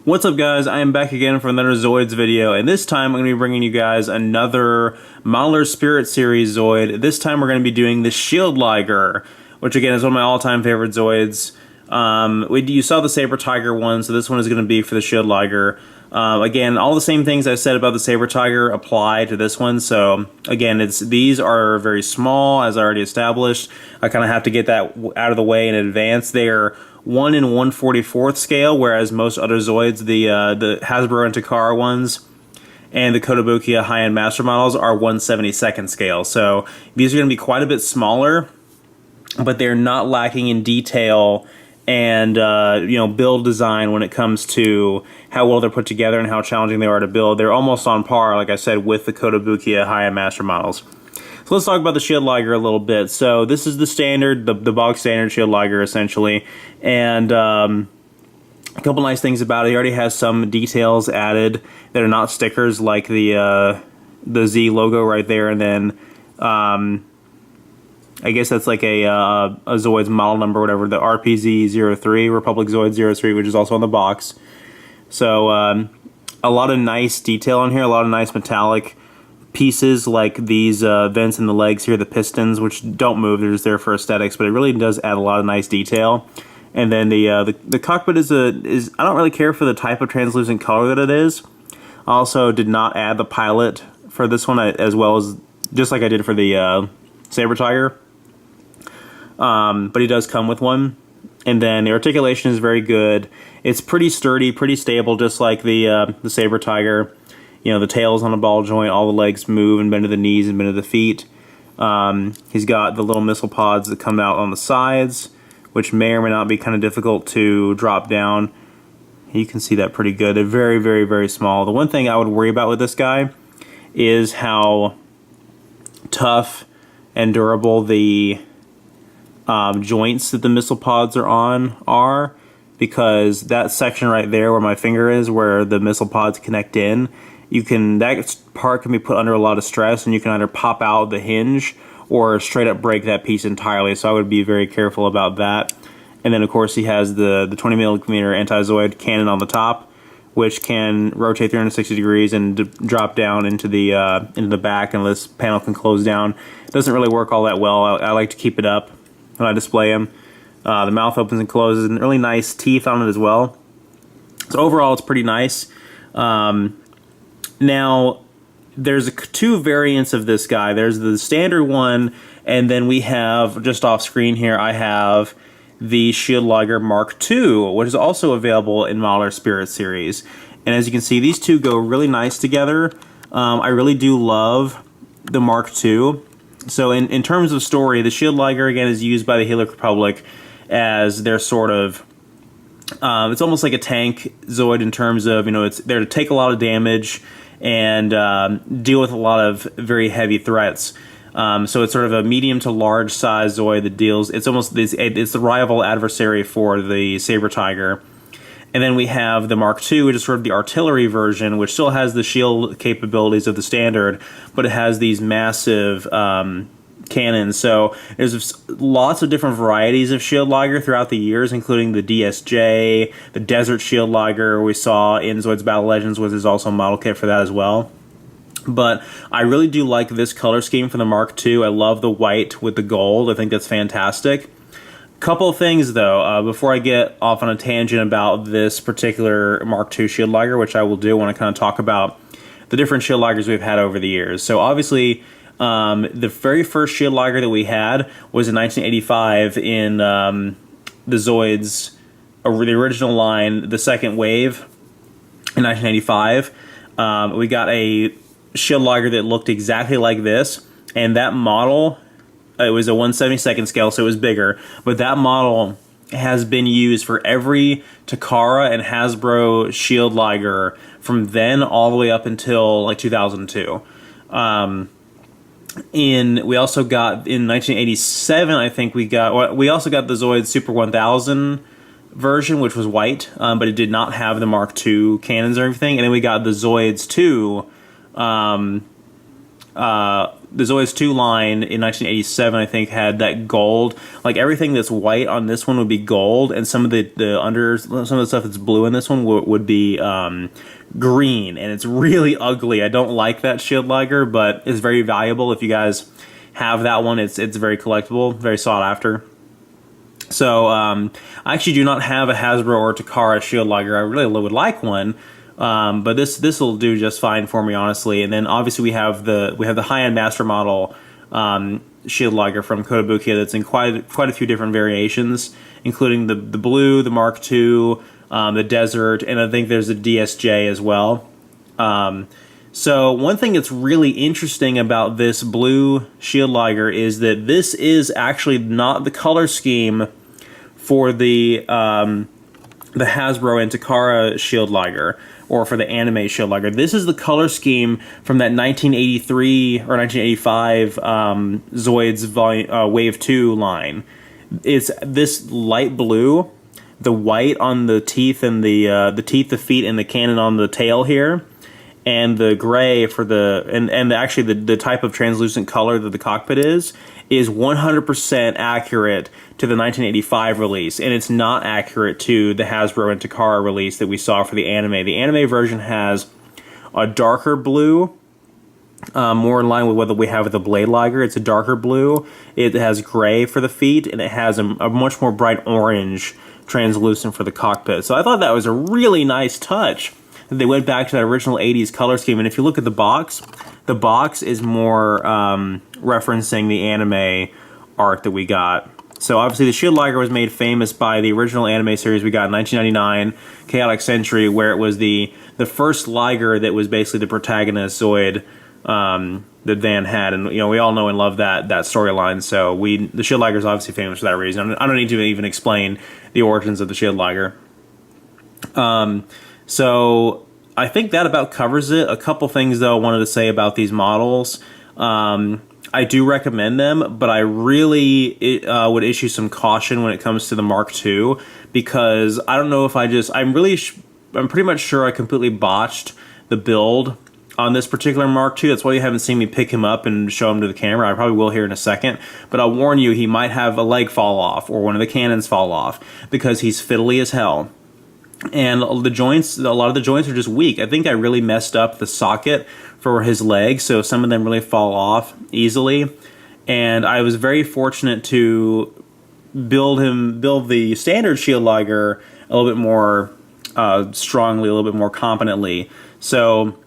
What's up, guys? I am back again for another Zoids video, and this time I'm going to be bringing you guys another Modeler Spirit Series Zoid. This time we're going to be doing the Shield Liger, which again is one of my all-time favorite Zoids. You saw the Saber Tiger one, so this one is going to be for the Shield Liger. Again, all the same things I said about the Saber Tiger apply to this one. So again, these are very small, as I already established. I kind of have to get that out of the way in advance. They are 1 in 1/44th scale, whereas most other Zoids, the Hasbro and Takara ones, and the Kotobukiya high-end master models are 1/72nd scale. So these are going to be quite a bit smaller, but they're not lacking in detail and build design when it comes to how well they're put together and how challenging they are to build. They're almost on par, like I said, with the Kotobukiya high-end master models. So let's talk about the Shield Liger a little bit. So this is the standard, the box standard Shield Liger, essentially. And a couple nice things about it. It already has some details added that are not stickers, like the Z logo right there, and then I guess that's like a Zoids model number or whatever, the RPZ03, Republic Zoid 03, which is also on the box. So a lot of nice detail on here, a lot of nice metallic pieces like these vents in the legs here, the pistons, which don't move, they're just there for aesthetics, but it really does add a lot of nice detail. And then the cockpit is I don't really care for the type of translucent color that it is. I also did not add the pilot for this one, as well as just like I did for the Saber Tiger. But he does come with one. And then the articulation is very good. It's pretty sturdy, pretty stable, just like the Saber Tiger. You know, the tail's on a ball joint, all the legs move and bend to the knees and bend to the feet. He's got the little missile pods that come out on the sides, which may or may not be kind of difficult to drop down. You can see that pretty good. They're very, very, very small. The one thing I would worry about with this guy is how tough and durable the joints that the missile pods are on are, because that section right there where my finger is, where the missile pods connect in, that part can be put under a lot of stress, and you can either pop out the hinge or straight up break that piece entirely. So I would be very careful about that. And then of course he has the 20mm anti-Zoid cannon on the top, which can rotate 360 degrees and drop down into the back, and this panel can close down. It doesn't really work all that well. I like to keep it up when I display him. The mouth opens and closes, and really nice teeth on it as well. So overall, it's pretty nice. Now, there's two variants of this guy. There's the standard one, and then we have, just off screen here, I have the Shield Liger Mark II, which is also available in Modeler Spirit Series. And as you can see, these two go really nice together. I really do love the Mark II. So in terms of story, the Shield Liger, again, is used by the Helix Republic as their sort of, it's almost like a tank Zoid in terms of, it's there to take a lot of damage and deal with a lot of very heavy threats. So it's sort of a medium to large size Zoid that deals, it's the rival adversary for the Saber Tiger. And then we have the Mark II, which is sort of the artillery version, which still has the shield capabilities of the standard, but it has these massive cannons. So there's lots of different varieties of Shield Liger throughout the years, including the DSJ, the Desert Shield Liger we saw in Zoids Battle Legends, which is also a model kit for that as well. But I really do like this color scheme for the Mark II. I love the white with the gold. I think that's fantastic. Couple of things, though, before I get off on a tangent about this particular Mark II Shield Liger, which I will do when I kind of talk about the different Shield Ligers we've had over the years. So obviously, the very first Shield Liger that we had was in 1985 in the Zoids, the original line, the second wave in 1985. We got a Shield Liger that looked exactly like this, and that model, it was a 1/72nd scale, so it was bigger, but that model has been used for every Takara and Hasbro Shield Liger from then all the way up until like 2002. We also got in 1987, I think we also got the Zoid Super 1000 version, which was white, but it did not have the Mark II cannons or everything. And then we got the Zoids 2 the Zoids 2 line in 1987, I think, had that gold. Like everything that's white on this one would be gold, and some of some of the stuff that's blue in this one would be green, and it's really ugly. I don't like that shield Liger, but it's very valuable. If you guys have that one, it's very collectible, very sought after. So I actually do not have a Hasbro or Takara shield Liger. I really would like one. But this will do just fine for me, honestly. And then obviously we have the high-end master model shield Liger from Kotobukiya that's in quite a few different variations, including the blue, the Mark II, the desert, and I think there's a DSJ as well. So one thing that's really interesting about this blue shield Liger is that this is actually not the color scheme for the Hasbro and Takara shield Liger, or for the anime shield Liger. This is the color scheme from that 1983 or 1985 Zoids Wave 2 line. It's this light blue, the white on the teeth and the teeth, the feet, and the cannon on the tail here, and the gray for and actually the type of translucent color that the cockpit is 100% accurate to the 1985 release, and it's not accurate to the Hasbro and Takara release that we saw for the anime. The anime version has a darker blue, more in line with what we have with the Blade Liger. It's a darker blue. It has gray for the feet, and it has a much more bright orange translucent for the cockpit. So I thought that was a really nice touch. They went back to that original 80s color scheme, and if you look at the box is more referencing the anime art that we got. So obviously the shield Liger was made famous by the original anime series we got in 1999, Chaotic Century, where it was the first Liger that was basically the protagonist Zoid that Van had, and we all know and love that storyline. So the shield Liger is obviously famous for that reason. I don't need to even explain the origins of the shield Liger. So I think that about covers it. A couple things, though, I wanted to say about these models. I do recommend them, but I really would issue some caution when it comes to the Mark II, because I don't know if I'm pretty much sure I completely botched the build on this particular Mark II. That's why you haven't seen me pick him up and show him to the camera. I probably will here in a second, but I'll warn you, he might have a leg fall off or one of the cannons fall off, because he's fiddly as hell. And a lot of the joints are just weak. I think I really messed up the socket for his legs, so some of them really fall off easily. And I was very fortunate to build the standard shield Liger a little bit more strongly, a little bit more competently. So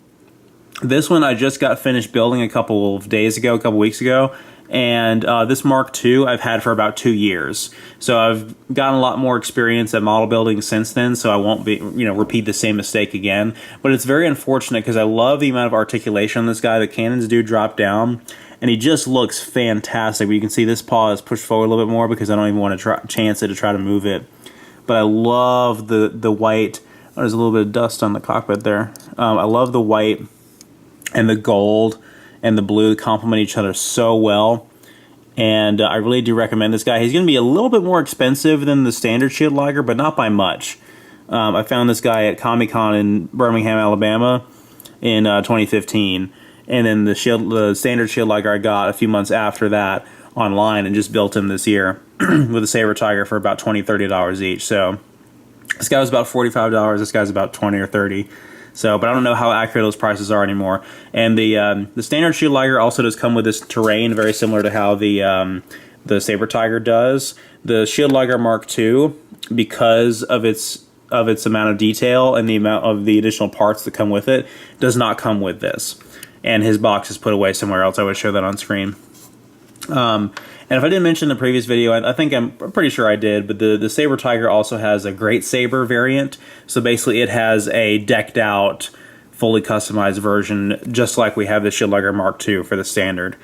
this one I just got finished building a couple weeks ago. And this Mark II I've had for about 2 years. So I've gotten a lot more experience at model building since then, so I won't repeat the same mistake again. But it's very unfortunate because I love the amount of articulation on this guy. The cannons do drop down, and he just looks fantastic. But you can see this paw is pushed forward a little bit more because I don't even want to chance it to try to move it. But I love the white. Oh, there's a little bit of dust on the cockpit there. I love the white and the gold and the blue complement each other so well, and I really do recommend this guy. He's going to be a little bit more expensive than the standard shield Liger, but not by much. I found this guy at Comic-Con in Birmingham, Alabama in 2015, and then the standard shield Liger I got a few months after that online, and just built him this year with a Saber Tiger for about $20, $30 each. So this guy was about $45, this guy's about $20 or $30. So, but I don't know how accurate those prices are anymore. And the standard shield Liger also does come with this terrain, very similar to how the Saber Tiger does. The shield Liger Mark II, because of its amount of detail and the amount of the additional parts that come with it, does not come with this. And his box is put away somewhere else. I would show that on screen. And if I didn't mention in the previous video, I think I'm pretty sure I did, but the Saber Tiger also has a Great Saber variant. So basically it has a decked out, fully customized version, just like we have the shield Liger Mark II for the standard.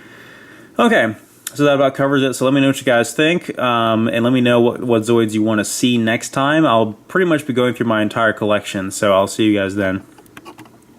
Okay, so that about covers it. So let me know what you guys think, and let me know what Zoids you want to see next time. I'll pretty much be going through my entire collection, so I'll see you guys then.